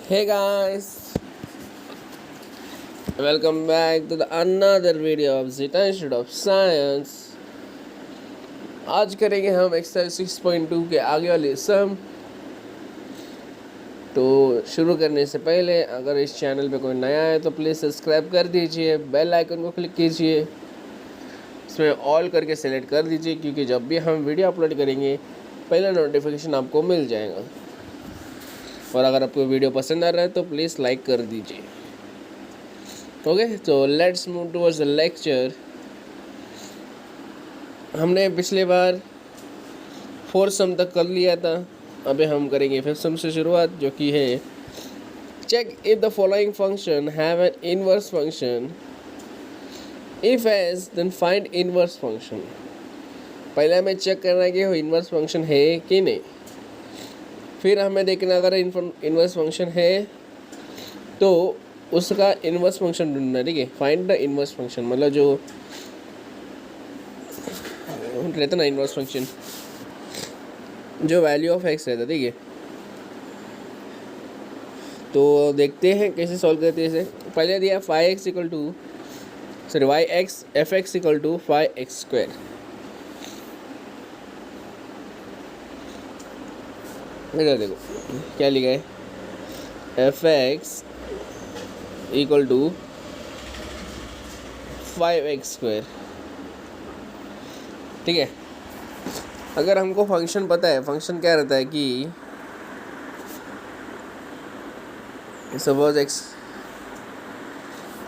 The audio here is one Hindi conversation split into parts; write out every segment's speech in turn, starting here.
Hey guys, welcome back to the another video of Zeta Institute of Science. आज करेंगे हम एक्सरसाइज 6.2 के आगे वाली सम। तो शुरू करने से पहले अगर इस चैनल पे कोई नया है तो प्लीज़ सब्सक्राइब कर दीजिए, बेल आइकन को क्लिक कीजिए, इसमें ऑल करके सेलेक्ट कर दीजिए क्योंकि जब भी हम वीडियो अपलोड करेंगे पहला नोटिफिकेशन आपको मिल जाएगा। और अगर आपको वीडियो पसंद आ रहा है तो प्लीज़ लाइक कर दीजिए। ओके, तो let's move towards the lecture. हमने पिछले बार 4 सम तक कर लिया था, अभी हम करेंगे 5th सम से शुरुआत, जो कि है check if the following function have an inverse function, if has then find inverse function. पहले हमें चेक करना है कि वो इनवर्स फंक्शन है कि नहीं, फिर हमें देखना अगर इनवर्स फंक्शन है तो उसका इनवर्स फंक्शन ढूंढना। ठीक है, फाइंड द इनवर्स फंक्शन, मतलब जो रहता ना इनवर्स फंक्शन, जो वैल्यू ऑफ एक्स रहता। ठीक है, तो देखते हैं कैसे सॉल्व करते हैं इसे। पहले दिया 5x equal to y x f x equal to 5x²। इधर देखो क्या लिखा है, F x equal to 5x²। ठीक है, अगर हमको फंक्शन पता है, फंक्शन क्या रहता है कि सपोज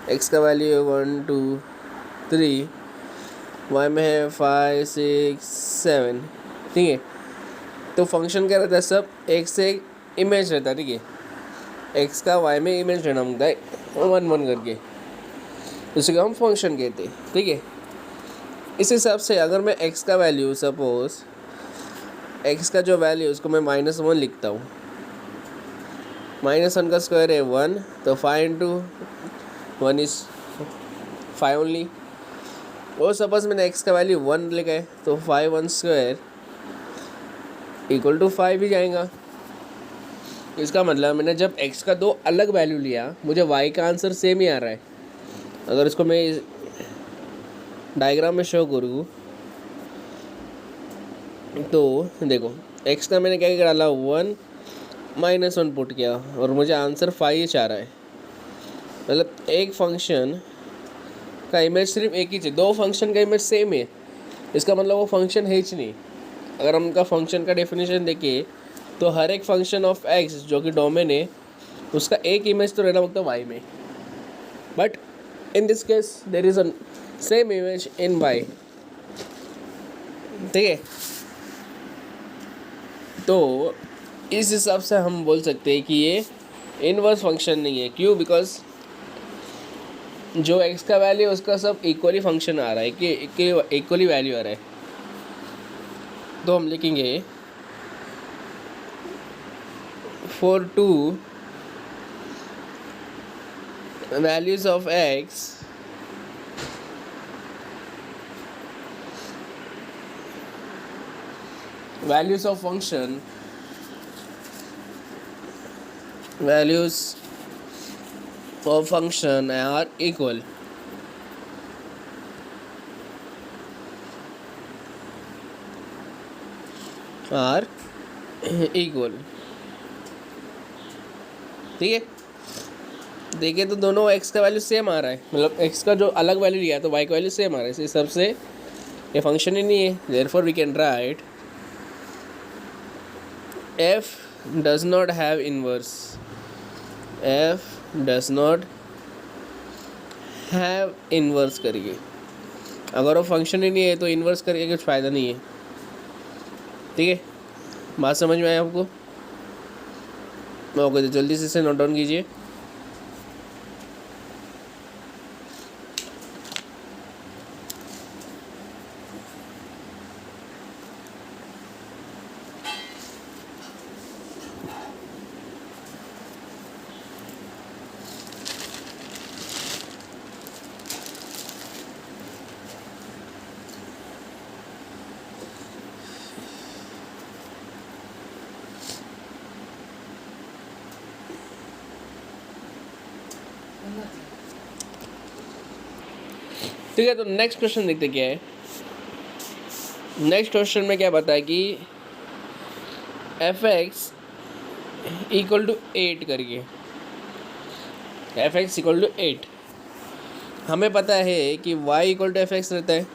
एक्स का वैल्यू है 1 2 3, वाई में है 5 6 7। ठीक है, तो फंक्शन क्या रहता है, सब एक से एक इमेज रहता है। ठीक है, एक्स का वाई में इमेज रहना होता है 1 1 करके, उसी को हम फंक्शन कहते हैं। ठीक है, इस हिसाब से अगर मैं एक्स का वैल्यू, सपोज एक्स का जो वैल्यू उसको मैं -1 लिखता हूँ, -1 का स्क्वायर है 1, तो 5 इंटू 1 इज 5 ओनली। और सपोज मैंने एक्स का वैल्यू 1 लिखा है तो 5 1² इक्वल टू 5 ही जाएगा। इसका मतलब मैंने जब एक्स का 2 अलग वैल्यू लिया, मुझे वाई का आंसर सेम ही आ रहा है। अगर इसको मैं डायग्राम में शो करूँ तो देखो, एक्स का मैंने क्या डाला 1 -1 पुट किया और मुझे आंसर 5 आ रहा है। मतलब एक फंक्शन का इमेज सिर्फ एक ही चीज़, 2 फंक्शन का इमेज सेम है, इसका मतलब वो फंक्शन है ही नहीं। अगर हम उनका फंक्शन का डेफिनेशन देखें तो हर एक फंक्शन ऑफ एक्स जो कि डोमेन है उसका एक इमेज तो रहना होता है वाई में, but in this case there is a same image in y. ठीक है, तो इस हिसाब से हम बोल सकते हैं कि ये इनवर्स फंक्शन नहीं है। क्यों? बिकॉज जो एक्स का वैल्यू है उसका सब इक्वली फंक्शन आ रहा है, कि इक्वली वैल्यू आ रहा है। तो हम लिखेंगे for 2 values of x values of function values of function are equal, are equal। ठीक है, देखिए तो दोनों x का वैल्यू सेम आ रहा है, मतलब x का जो अलग वैल्यू लिया तो y का वैल्यू सेम आ रहा है। इस हिसाब से ये फंक्शन ही नहीं है। Therefore we can write f does not have inverse, f does not have inverse करिए। अगर वो फंक्शन ही नहीं है तो इन्वर्स करके कुछ फ़ायदा नहीं है। ठीक है, बात समझ में आया आपको? ओके, तो जल्दी से इसे नोट डाउन कीजिए। ठीक है, तो नेक्स्ट क्वेश्चन देखते क्या है। नेक्स्ट क्वेश्चन में क्या बताया कि एफ एक्स इक्वल टू 8 करके, एफ एक्स इक्वल टू 8, हमें पता है कि y equal to f x रहता है।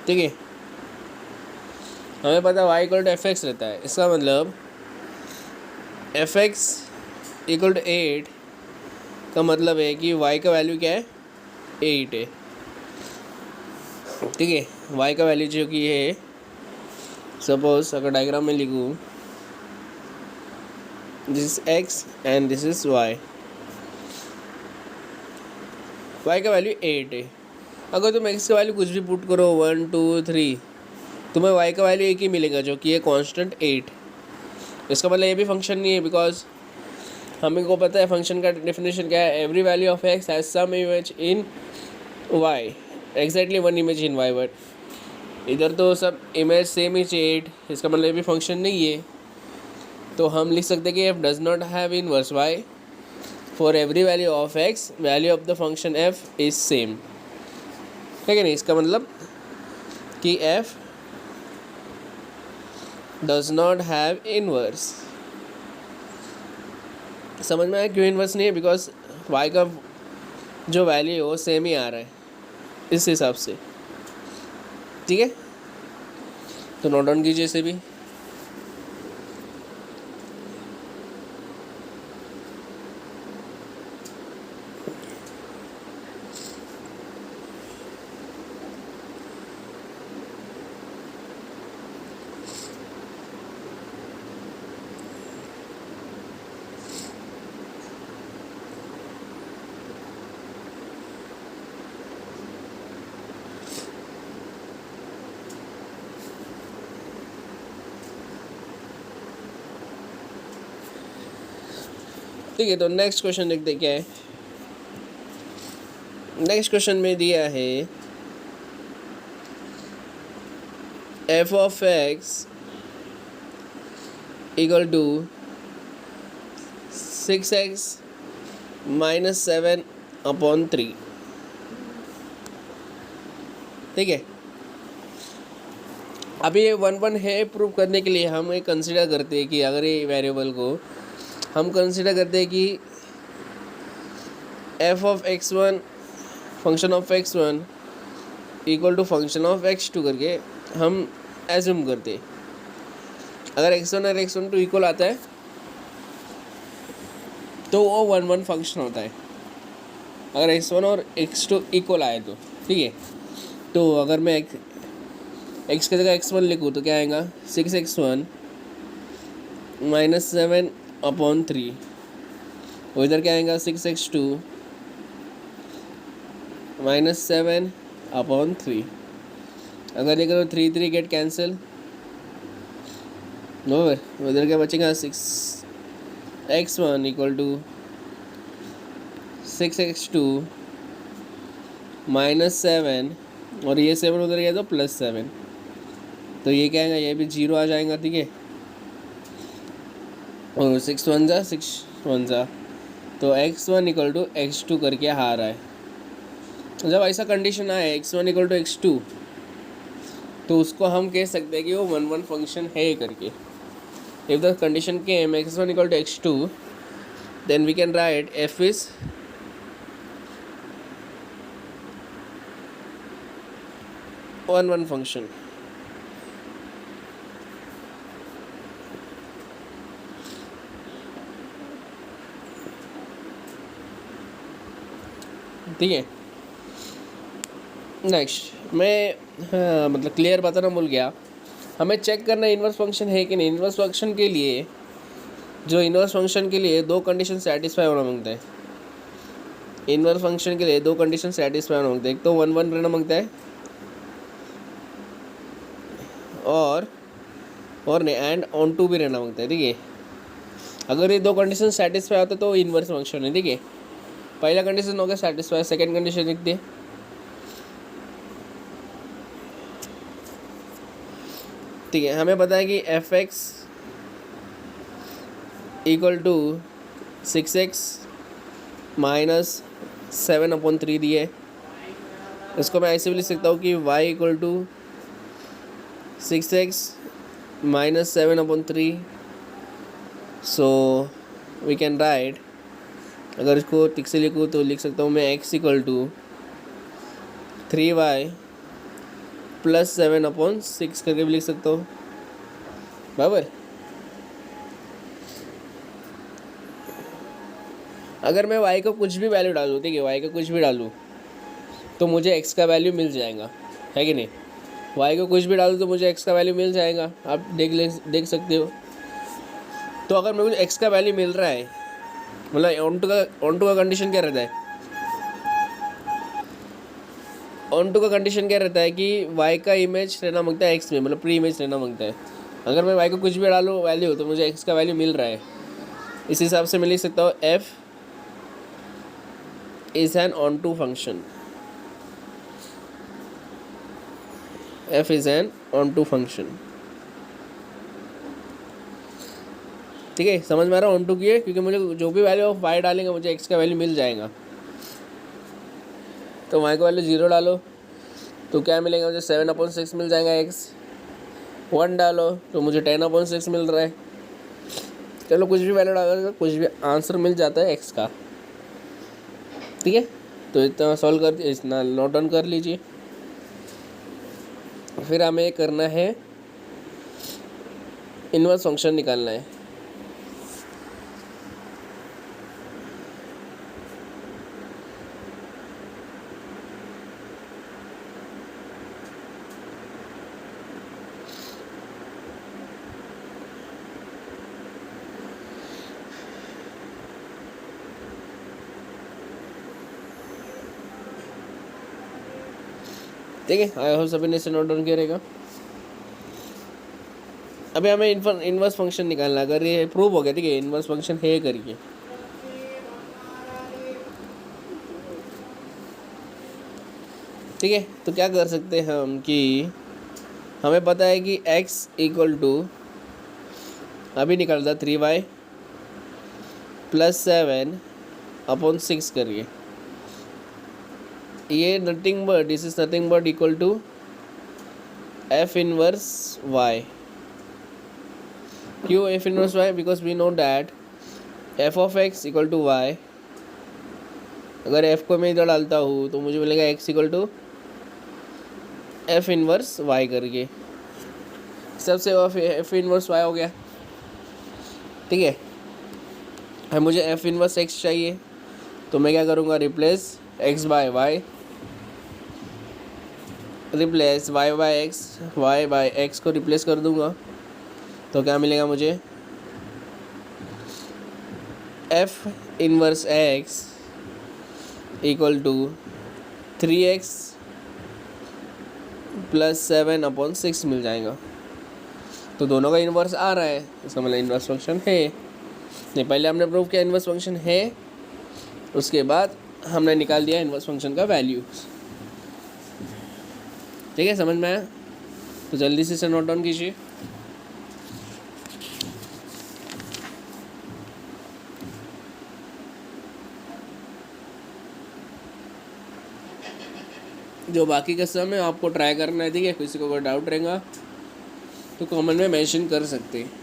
ठीक है, हमें पता है y equal to f x रहता है। इसका मतलब एफ एक्स इक्वल टू 8 का मतलब है कि y का वैल्यू क्या है, 8 है। ठीक है, y का वैल्यू जो कि है, सपोज अगर डायग्राम में लिखूँ, this is x and this is y, y का वैल्यू 8 है। अगर तुम x का वैल्यू कुछ भी पुट करो 1 2 3, तुम्हें y का वैल्यू एक ही मिलेगा जो कि है कांस्टेंट 8। इसका मतलब ये भी फंक्शन नहीं है, बिकॉज हमें को पता है फंक्शन का डेफिनेशन क्या है, every value of x has some image in y, exactly one image in y। But इधर तो सब इमेज सेम ही 8, इसका मतलब ये भी फंक्शन नहीं है। तो हम लिख सकते हैं कि f does not have inverse y, for every value of x value of the function f is same. ठीक है नहीं, इसका मतलब कि f does not have inverse. समझ में आया क्यों इनवर्स नहीं है, बिकॉज y का जो वैल्यू है वो सेम ही आ रहा है इस हिसाब से। ठीक है, तो नोट डाउन कीजिए इसे भी। ठीक है, तो नेक्स्ट क्वेश्चन देखते क्या है। नेक्स्ट क्वेश्चन में दिया है f of x equal to 6x minus 7/3। ठीक है, अभी ये 1 है, प्रूव करने के लिए हम एक कंसिडर करते हैं कि अगर ये वेरिएबल को हम कंसिडर करते हैं कि f of x1 function of x1 equal to function of x2 करके हम एज्यूम करते हैं। अगर x1 और x12 इक्वल आता है तो वो 1 फंक्शन होता है। अगर x1 और x2 इक्वल आए तो ठीक है, तो अगर मैं x की जगह x1 लिखूँ तो क्या आएगा, 6x1 माइनस 7/3, और इधर क्या आएगा 6x2 माइनस 7/3। अगर ये करो 3 गेट कैंसिल, ओवर इधर क्या बचेगा, 6x1 equal to 6x2 minus 7, और ये 7 उधर गया तो +7, तो ये क्या आएगा, ये भी 0 आ जाएगा। ठीक है, और 6 1 जा 6 1 जा, तो x1 इक्वल टू x2 करके आ रहा है। जब ऐसा कंडीशन आए x1 इक्वल टू x2, तो उसको हम कह सकते हैं कि वो 1 फंक्शन है करके। If the condition came x1 equal to x2, then we can write f is one function. ठीक है, नेक्स्ट मैं मतलब क्लियर बताना भूल गया, हमें चेक करना इन्वर्स फंक्शन है कि नहीं। इन्वर्स फंक्शन के लिए इन्वर्स फंक्शन के लिए दो कंडीशन सेटिस्फाई होना मांगता है। इन्वर्स फंक्शन के लिए दो कंडीशन सेटिस्फाई होना मांगता है, एक तो 1 रहना मांगता है और नहीं एंड ऑन टू भी रहना मांगता है। ठीक है, अगर ये दो कंडीशन सेटिस्फाई होता है तो इन्वर्स फंक्शन है। ठीक है, पहला कंडीशन हो गया सेटिस्फाई, सेकंड कंडीशन लिखते हैं। ठीक है, हमें पता है कि F x equal to 6x -7/3 दिए। इसको मैं ऐसे भी लिख सकता हूँ कि y equal to 6x -7/3। So we can write, अगर इसको ठीक से लिखूँ तो लिख सकता हूँ मैं x इक्वल टू 3y + 7/6 करके भी लिख सकता हूँ, बराबर। अगर मैं y को कुछ भी वैल्यू डालूँ, ठीक है, y का कुछ भी डालूँ तो मुझे x का वैल्यू मिल जाएगा, है कि नहीं। y को कुछ भी डालूँ तो मुझे x का वैल्यू मिल जाएगा, आप देख सकते हो। तो अगर मुझे x का वैल्यू मिल रहा है, मतलब ऑन टू का कंडीशन क्या रहता है, ऑन टू का कंडीशन क्या रहता है कि y का इमेज रहना मांगता है x में, मतलब प्री इमेज रहना मांगता है। अगर मैं y को कुछ भी डालूँ वैल्यू तो मुझे x का वैल्यू मिल रहा है। इस हिसाब से मैं लिख सकता हूँ f is an onto function, f is an onto function. ठीक है, समझ में आ रहा है ऑन टू की है, क्योंकि मुझे जो भी वैल्यू ऑफ y डालेंगे मुझे x का वैल्यू मिल जाएगा। तो y का वैल्यू 0 डालो तो क्या मिलेगा मुझे 7/6 मिल जाएगा x। 1 डालो तो मुझे 10/6 मिल रहा है। चलो कुछ भी वैल्यू डालो कुछ भी आंसर मिल जाता है x का। ठीक है, तो इतना सॉल्व कर, इतना नोट डाउन कर लीजिए। फिर हमें करना है इनवर्स फंक्शन निकालना है। ठीक है, आई होप सभी ने इसे नोट डाउन किया रहेगा। अभी हमें इनवर्स फंक्शन निकालना है। अगर ये प्रूव हो गया, ठीक है, इनवर्स फंक्शन है करिए। ठीक है, तो क्या कर सकते हैं हम कि हमें पता है कि x इक्वल टू, अभी निकल था 3y + 7/6 करिए। ये nothing but, this is nothing but equal to f inverse y। क्यों f inverse y? Because we know that f of x equal to y। अगर f को मैं इधर डालता हूँ तो मुझे मिलेगा x equal to f inverse y करके। सबसे f इनवर्स y हो गया। ठीक है, अब मुझे f इनवर्स x चाहिए तो मैं क्या करूँगा, replace x by y, replace y by x, y by x को रिप्लेस कर दूँगा तो क्या मिलेगा मुझे, f inverse x equal to 3x + 7/6 मिल जाएगा। तो दोनों का इन्वर्स आ रहा है, इसका मतलब इन्वर्स फंक्शन है। नहीं, पहले हमने प्रूव किया इन्वर्स फंक्शन है, उसके बाद हमने निकाल दिया इन्वर्स फंक्शन का वैल्यू। ठीक है, समझ में आया? तो जल्दी से इसे नोट डाउन कीजिए। जो बाकी का सम है आपको ट्राई करना है, ठीक है। किसी को कोई डाउट रहेगा तो कमेंट में मेंशन कर सकते हैं।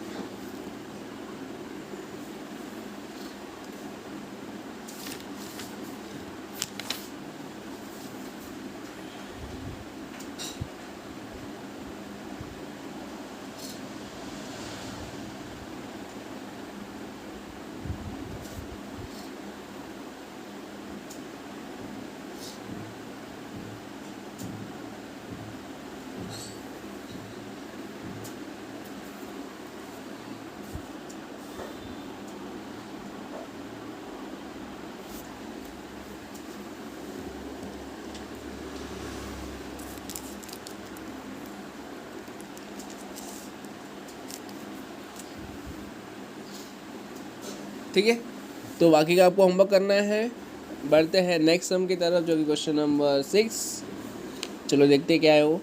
ठीक है, तो बाकी का आपको होमवर्क करना है। बढ़ते हैं नेक्स्ट सम की तरफ, जो कि क्वेश्चन नंबर 6। चलो देखते क्या है वो।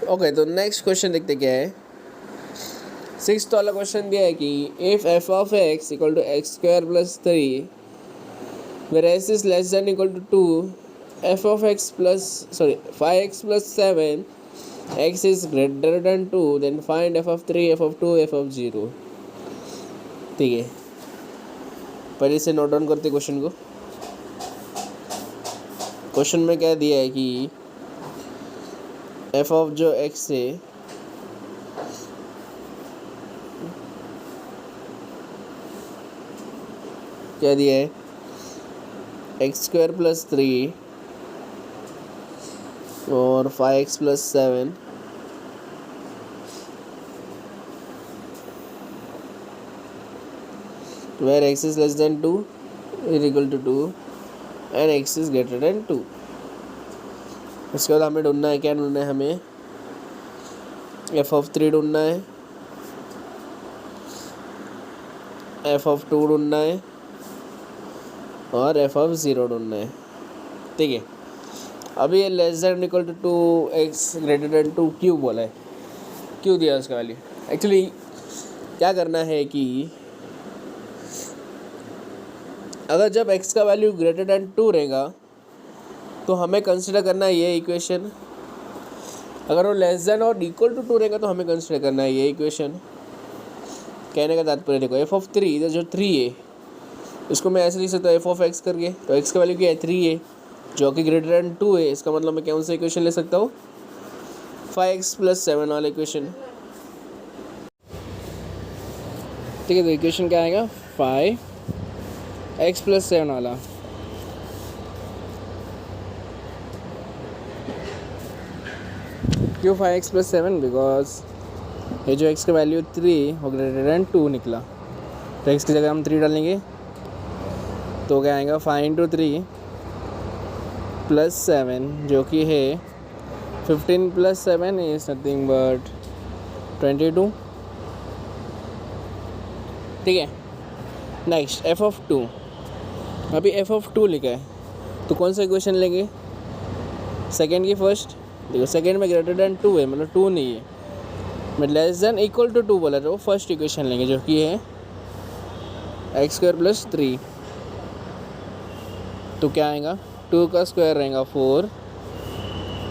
ओके, तो नेक्स्ट क्वेश्चन देखते क्या है। सिक्स्थ वाला क्वेश्चन दिया है कि if f of x equal to x square plus 3 where s is less than equal to 2 f of x plus 5x plus 7 x is greater than 2 then find f of 3 f of 2 f of 0। ठीक है, पहले से नोट डाउन करते क्वेश्चन को। क्वेश्चन में क्या दिया है कि एफ ऑफ जो एक्स है क्या दिया है, एक्स स्क्वायर प्लस 3 और 5x plus 7 where x is less than 2 is equal to 2 and x is greater than 2। इसके बाद हमें ढूंढना है, क्या ढूंढना है हमें, एफ ऑफ 3 ढूंढना है, एफ ऑफ 2 ढूंढना है और एफ ऑफ 0 ढूंढना है। ठीक है, अभी ये less than equal to 2x greater than 2 क्यों बोला है, क्यों दिया उसका वैल्यू। एक्चुअली क्या करना है कि अगर जब x का वैल्यू ग्रेटर देन 2 रहेगा तो हमें कंसिडर करना है ये इक्वेशन, अगर वो लेस देन और इक्वल टू 2 रहेगा तो हमें कंसिडर करना है ये इक्वेशन। कहने का तात्पर्य देखो, एफ ऑफ 3 इधर जो 3 है इसको मैं ऐसे लिख सकता हूँ एफ ऑफ एक्स करके, तो एक्स का वैल्यू क्या है 3 है जो कि ग्रेटर देन 2 है, इसका मतलब मैं कौन सा इक्वेशन ले सकता हूँ 5x प्लस 7 वाला इक्वेशन। ठीक है, तो इक्वेशन क्या आएगा 5x प्लस 7 वाला। क्यों 5x प्लस 7, बिकॉज ये जो x का वैल्यू 3 वो ग्रेटर देन 2 निकला, तो x की जगह हम 3 डालेंगे तो क्या आएगा 5 इंटू 3 प्लस 7 जो कि है 15 प्लस 7 इज नथिंग बट 22। ठीक है, नेक्स्ट एफ ऑफ 2, अभी एफ ऑफ 2 लिखा है तो कौन सा इक्वेशन लेंगे, सेकेंड की फर्स्ट। देखो सेकेंड में ग्रेटर देन 2 है, मतलब 2 नहीं है, मैं लेस देन इक्वल टू 2 बोला तो वो फर्स्ट इक्वेशन लेंगे जो कि है एक्स स्क्वायर प्लस 3। तो क्या आएगा 2 का स्क्वायर रहेगा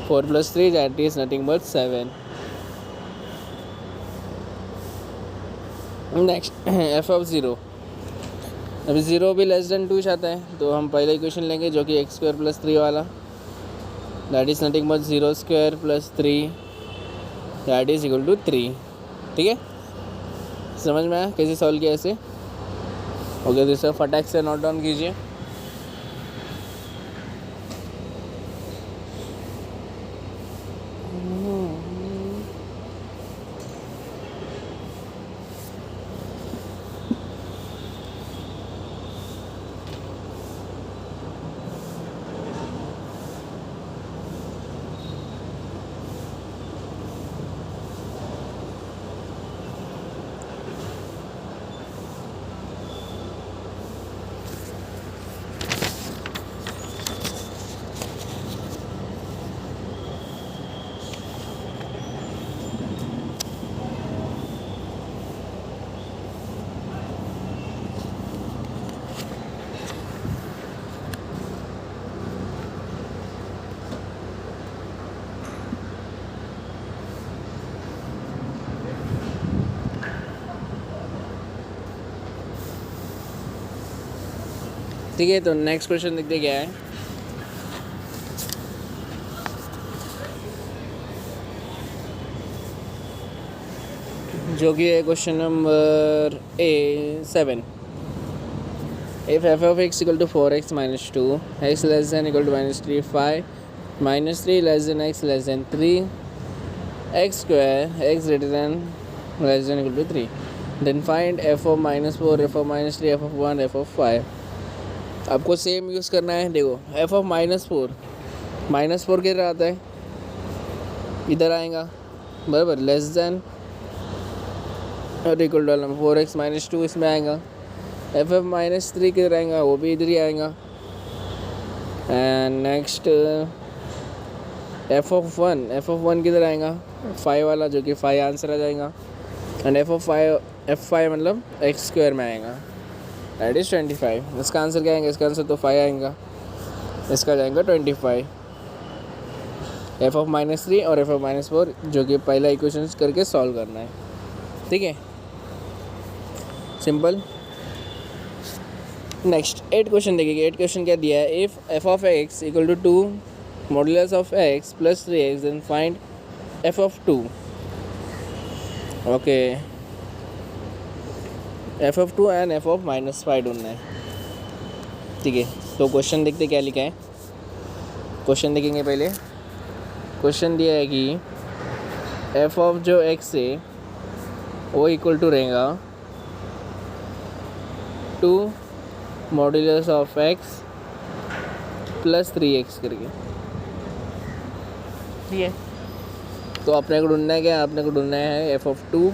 4 plus 3 that is nothing but 7। Next F of 0, अभी 0 भी लेस देन 2 चाहता है तो हम पहला इक्वेशन लेंगे जो कि एक्स स्क्वायर प्लस 3 वाला, that is nothing but 0 square plus 3 that is equal to 3। ठीक है, समझ में आया कैसे सॉल्व किया ऐसे। ओके, तो सर फटाक से नोट डाउन कीजिए। ठीक है, तो नेक्स्ट क्वेश्चन देखते क्या है। जो कि है question number A7। If f of x equal to 4x minus 2 x less than equal to minus 3 5 minus 3 less than x less than 3 x square x greater than less than equal to 3 then find f of minus 4 f of minus 3 f of 1 f of 5। आपको सेम यूज़ करना है। देखो एफ ऑफ -4 किधर आता है, इधर आएगा बराबर, लेस देन और इक्वल टू 4x माइनस 2 इसमें आएगा। एफ ऑफ -3 किधर आएगा, वो भी इधर ही आएगा। एंड नेक्स्ट एफ ऑफ 1 किधर आएगा, 5 वाला, जो कि 5 आंसर आ जाएगा। एंड f5 मतलब एक्स स्क्वायर में आएगा, दैट इज़ 25। इसका आंसर क्या आएगा? इसका आंसर तो 5 आएगा, इसका जाएगा 25। f(-3) और f(-4) जो कि पहला इक्वेशन करके सॉल्व करना है, ठीक है, सिंपल। नेक्स्ट 8 क्वेश्चन देखिए। 8 क्वेश्चन क्या दिया है? If f(x) equal to 2 modulus of x plus 3x then find f(2). Okay, f(2) and f(-5) ढूंढना है, ठीक है। तो क्वेश्चन देखते क्या लिखा है। क्वेश्चन देखेंगे पहले। क्वेश्चन दिया है कि f ऑफ जो x है वो इक्वल टू रहेगा 2 modulus of x plus 3x करके, ठीक है। तो अपने को ढूंढना है क्या? अपने को ढूंढना है f(2).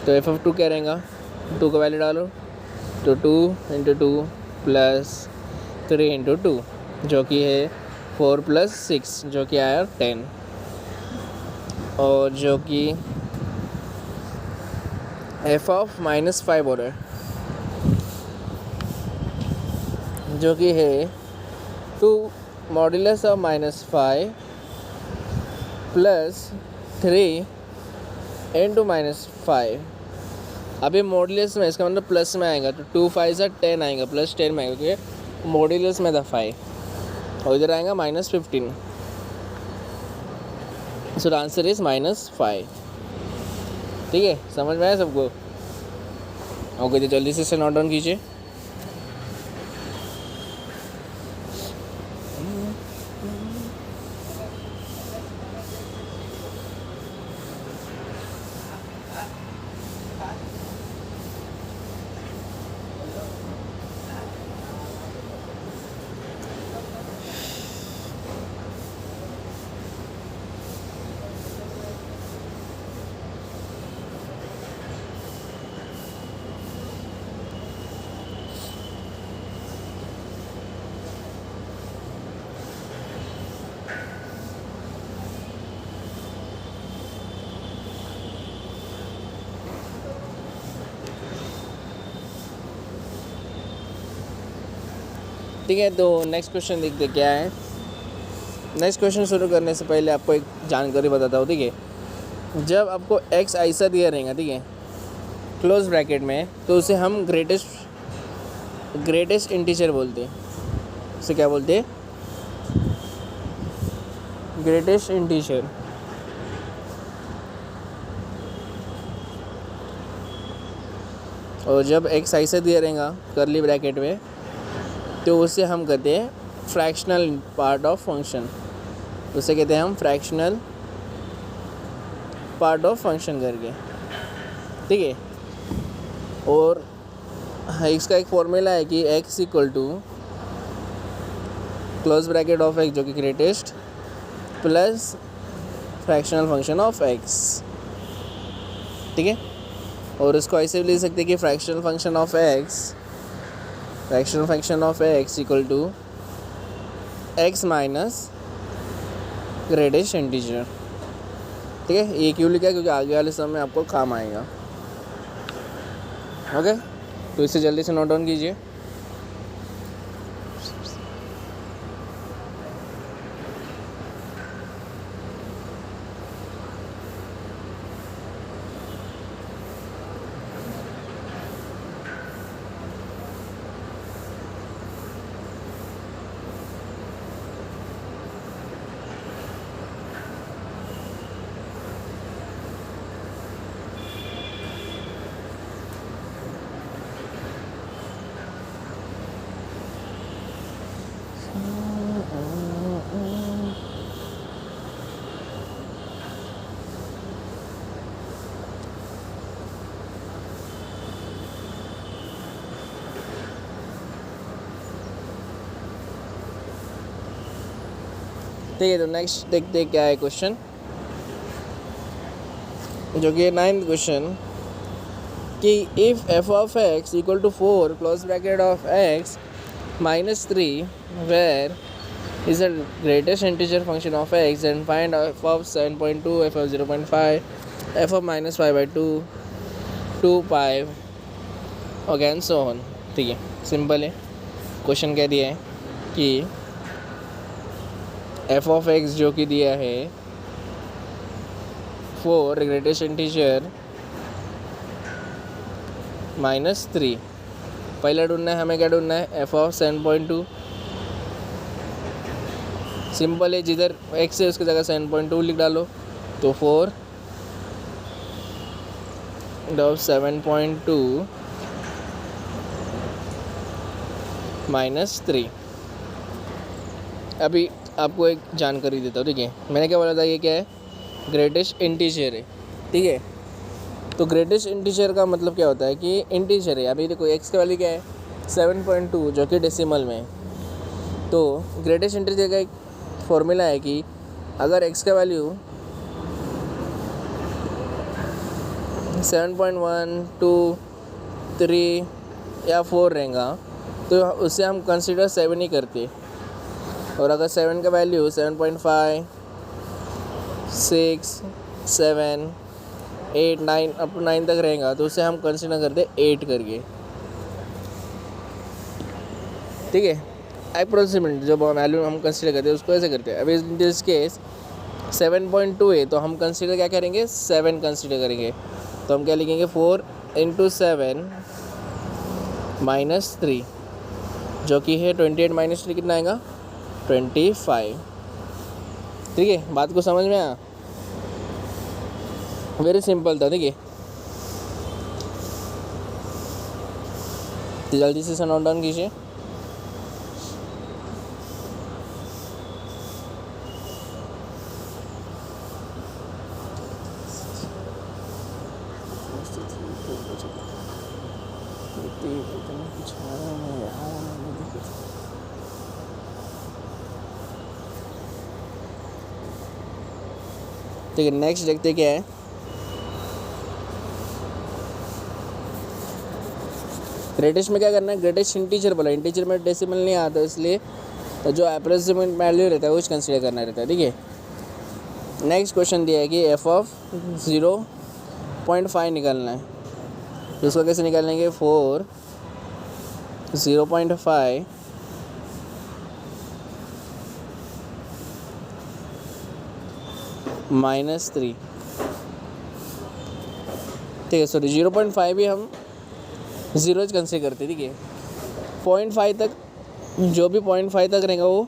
तो f(2) क्या रहेगा? 2 का वैल्यू डालो, तो 2 इंटू 2 प्लस 3 इंटू 2 जो कि है 4 प्लस 6 जो कि आया 10, और जो कि f(-5) हो रहा है जो कि है 2 मॉडुलस ऑफ -5 प्लस 3 इंटू -5। अभी मॉडुलस में, इसका मतलब प्लस में आएगा, तो 2 5 से 10 आएगा, प्लस 10 में आएगा क्योंकि मॉडुलस में था 5, और इधर आएगा -15। सो द आंसर इज -5, ठीक है। समझ में आया सबको? ओके, तो जल्दी से नोट डाउन कीजिए। ठीक है, तो नेक्स्ट क्वेश्चन देखते क्या है। नेक्स्ट क्वेश्चन शुरू करने से पहले आपको एक जानकारी बताता हूँ, ठीक है। जब आपको x ऐसा दिया रहेगा, ठीक है, क्लोज ब्रैकेट में, तो उसे हम ग्रेटेस्ट इंटीजर बोलते हैं। उसे क्या बोलते हैं? Greatest integer. और जब x ऐसा दिया रहेगा करली ब्रैकेट में, तो उसे हम कहते हैं फ्रैक्शनल पार्ट ऑफ फंक्शन। उसे कहते हैं हम फ्रैक्शनल पार्ट ऑफ फंक्शन करके, ठीक है। और इसका एक फॉर्मूला है कि x equal to close bracket of x जो कि greatest plus fractional function of x, ठीक है। और उसको ऐसे भी लिख सकते हैं कि fractional function of x equal to x minus greatest integer, ठीक है। ये क्यों लिखा है? क्योंकि आगे वाले समय में आपको काम आएगा, ओके। तो इसे जल्दी से नोट डाउन कीजिए। ठीक है, तो नेक्स्ट देखते क्या है क्वेश्चन, जो कि 9th क्वेश्चन, कि if f of x equal to 4 close bracket of x -3 where is the greatest integer function of x and find f of 7.2, f of 0.5, f of minus five by two, two pi again so on. ठीक है, सिंपल है। क्वेश्चन क्या दिया है कि एफ ऑफ एक्स जो कि दिया है फोर ग्रेटेस्ट इंटीजर -3। पहले ढूंढना है हमें, क्या ढूंढना है, एफ ऑफ 7.2। सिंपल है, जिधर एक्स है उसकी जगह 7.2 लिख डालो, तो 4 7.2 -3। अभी आपको एक जानकारी देता हूँ। ठीक है, मैंने क्या बोला था, ये क्या है, ग्रेटेस्ट इंटीजर है। ठीक है, तो ग्रेटेस्ट इंटीजर का मतलब क्या होता है कि इंटीजर है। अभी देखो एक्स का वैल्यू क्या है, 7.2, जो कि डेसिमल में है। तो ग्रेटेस्ट इंटीजर का एक फॉर्मूला है कि अगर एक्स का वैल्यू 7.1, 2, 3 या 4 रहेगा तो उससे हम कंसिडर 7 ही करते। और अगर 7 का वैल्यू 7.5, 6, 7, 8, 9 अप टू 9 तक रहेगा तो उसे हम कंसिडर करते 8 करके। ठीक है, अप्रोक्सीमेट जो वैल्यू हम कंसिडर करते हैं उसको ऐसे करते हैं। अभी इन दिस केस 7.2 है तो हम कंसिडर क्या करेंगे, 7 कंसिडर करेंगे। तो हम क्या लिखेंगे, 4 × 7 -3, जो कि है 28 -3 कितना आएगा, 25। ठीक है, बात को समझ में आया, वेरी सिंपल था। ठीक है, तो जल्दी से नोट डाउन कीजिए। ठीक है, नेक्स्ट देखते क्या है। ग्रेटेस्ट में क्या करना है, ग्रेटेस्ट इंटीजर बोला, इंटीजर में डेसिमल नहीं आता, इसलिए तो जो अप्रोक्सीमेट वैल्यू रहता है वो कंसीडर करना रहता है। ठीक है, नेक्स्ट क्वेश्चन दिया है कि एफ ऑफ 0.5 निकालना है। तो उसको कैसे निकालेंगे, 4 0.5 -3। ठीक है, सॉरी 0.5 भी हम ज़ीरो कंसिडर करते। ठीक है, 0.5 तक, जो भी 0.5 तक रहेगा वो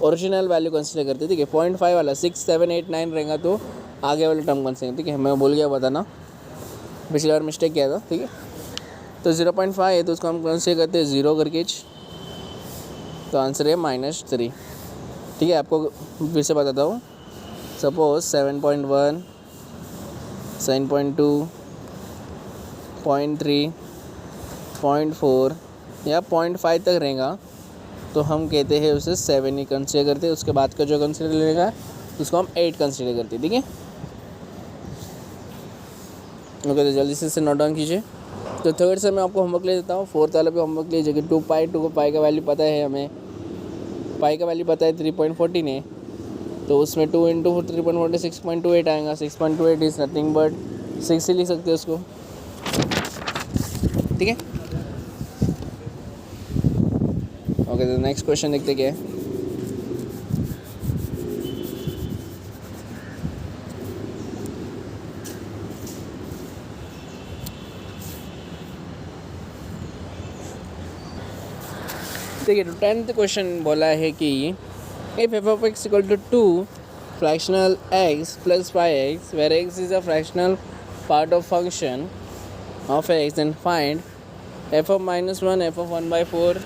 ओरिजिनल वैल्यू कंसिडर करते। ठीक है, 0.5 वाला 6, 7, 8, 9 रहेगा तो आगे वाले टर्म कंसिडर। ठीक है, मैं भूल गया बताना, पिछली बार मिस्टेक किया था। ठीक है, तो 0.5 है तो उसको हम कंसिडर करते हैं 0 करके, तो आंसर है -3। ठीक है, आपको फिर से बताता हूँ। सपोज 7.1, 7.2, 0.3, 0.4 या 0.5 तक रहेगा तो हम कहते हैं उसे 7 ही कंसिडर करते हैं। उसके बाद का जो कंसिडर लेगा उसको हम 8 कंसिडर करते हैं। ठीक है, ओके, तो जल्दी से नोट डाउन कीजिए। तो थर्ड से मैं आपको होमवर्क ले देता हूँ। फोर्थ वाले पे होमवर्क लीजिए कि 2 को पाई का वैल्यू पता है हमें, पाई का वैल्यू पता है 3.14 है, तो उसमें 2 × 3.14 6.28 आएगा। 6.28 इज़ नथिंग बट 6 ही लिख सकते हैं उसको। ठीक है, ओके, तो नेक्स्ट क्वेश्चन देखते क्या है। देखिए, तो 10th क्वेश्चन बोला है कि if f of x equal to 2 fractional x + 5x where x is a fractional part of function of x, then find f of -1, f of 1/4,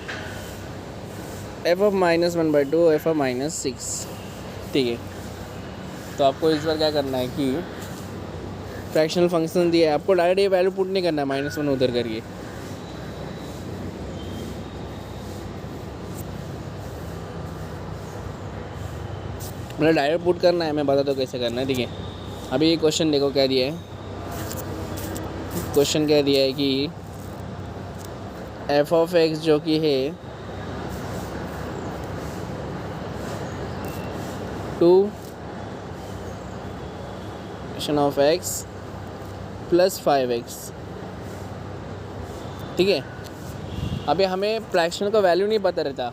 f of -1/2, f of -6। ठीक है, तो आपको इस बार क्या करना है कि फ्रैक्शनल फंक्शन दिया है, आपको डायरेक्ट ये वैल्यू पुट नहीं करना है, -1 उधर करिए। मतलब डायरेक्ट पुट करना है, मैं बता दो कैसे करना है। ठीक है, अभी ये क्वेश्चन देखो क्या दिया है। क्वेश्चन क्या दिया है कि एफ ऑफ एक्स जो कि है 2 ऑफ x प्लस 5x। ठीक है, अभी हमें फ्रैक्शनल का वैल्यू नहीं पता रहता।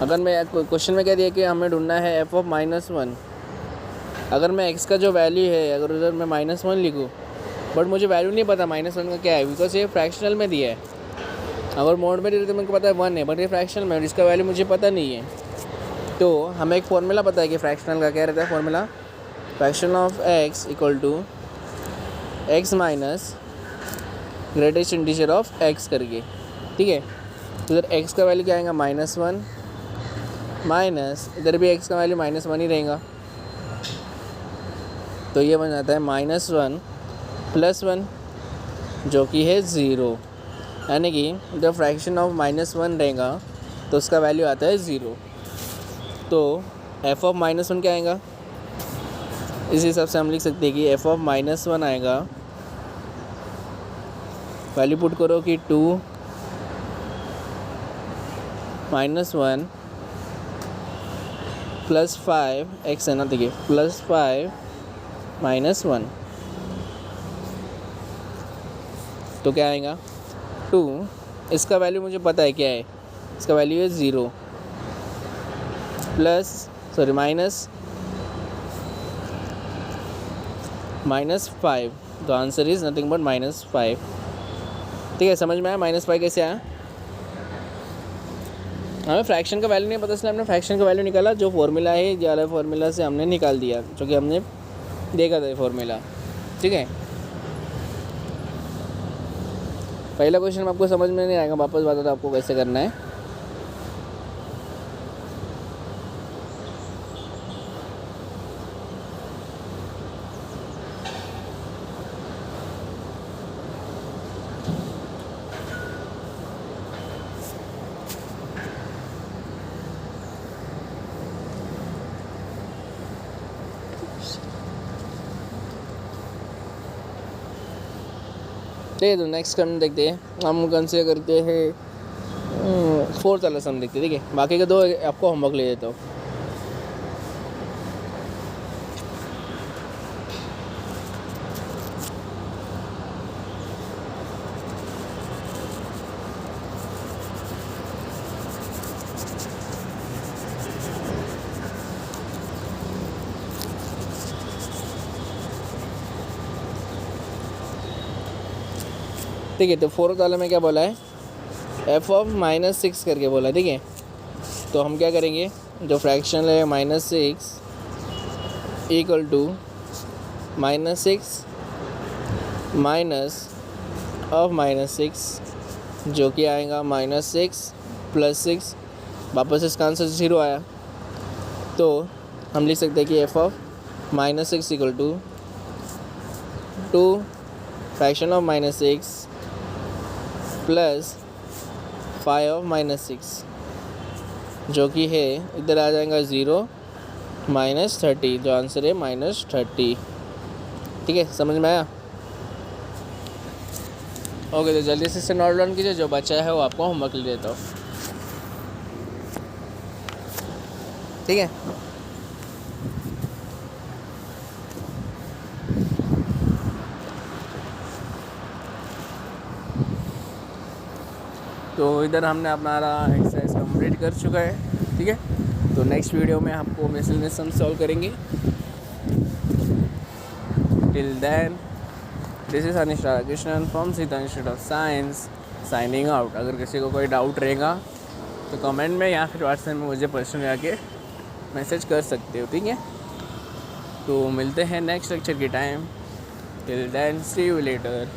अगर मैं क्वेश्चन में कह दिया कि हमें ढूंढना है f(-1), अगर मैं x का जो वैल्यू है अगर उधर मैं -1 लिखूँ, बट मुझे वैल्यू नहीं पता -1 का क्या है, बिकॉज ये फ्रैक्शनल में दिया है। अगर मोड में दिया तो मेरे को पता है 1 है, बट ये फ्रैक्शनल में, इसका वैल्यू मुझे पता नहीं है। तो हमें एक फॉर्मूला पता है कि फ्रैक्शनल का क्या रहता है formula, fraction of x equal to x minus greatest integer of x करके। ठीक है, तो इधर x का वैल्यू क्या आएगा -1 माइनस इधर भी x का वैल्यू -1 ही रहेगा, तो ये बन जाता है -1 + 1 जो कि है 0, यानी कि जब फ्रैक्शन ऑफ -1 रहेगा तो उसका वैल्यू आता है 0। तो f(-1) क्या आएगा, इस हिसाब से हम लिख सकते हैं कि f(-1) आएगा, वैल्यू पुट करो कि 2 - 1 + 5x है ना, देखिए +5 - 1, तो क्या आएगा 2। इसका वैल्यू मुझे पता है क्या है, इसका वैल्यू है 0 -5, तो आंसर इज़ नथिंग बट -5। ठीक है, समझ में आया -5 कैसे आया। हमें फ्रैक्शन का वैल्यू नहीं पता, इसलिए हमने फ्रैक्शन का वैल्यू निकाला, जो फॉर्मूला है ये वाला फॉर्मूला से हमने निकाल दिया, जो कि हमने देखा था ये फॉर्मूला। ठीक है, पहला क्वेश्चन आपको समझ में नहीं आएगा, वापस बताता हूँ आपको कैसे करना है। ठीक है, तो नेक्स्ट हम देखते हैं, हम कंसिडर करते हैं 4th वाला सम देखते हैं। ठीक है, बाकी के 2 आपको होमवर्क ले देता हूँ। ठीक है, तो 4th वाले में क्या बोला है, f(-6) करके बोला है। ठीक है, तो हम क्या करेंगे, जो फ्रैक्शन है -6 इक्वल टू -6 -(-6), जो कि आएगा -6 + 6, वापस इसका आंसर 0 आया, तो हम लिख सकते हैं कि f(-6) equal to 2 fraction of -6 + 5(-6), जो कि है इधर आ जाएगा 0 -30, जो आंसर है -30। ठीक है, समझ में आया। ओके, तो जल्दी से इसे नोट डाउन कीजिए, जो बचा है वो आपको होमवर्क ले देता हूँ। ठीक है, तो इधर हमने हमारा एक्सरसाइज कंप्लीट कर चुका है। ठीक है, तो नेक्स्ट वीडियो में आपको मिसलेनियस सम सॉल्व करेंगे। Till then this is Anish Radhakrishnan from Sita institute of science signing out. अगर किसी को कोई डाउट रहेगा तो कमेंट में या फिर व्हाट्सएप में मुझे पर्सनल आके मैसेज कर सकते हो। ठीक है, तो मिलते हैं नेक्स्ट लेक्चर के time. Till then see you letter.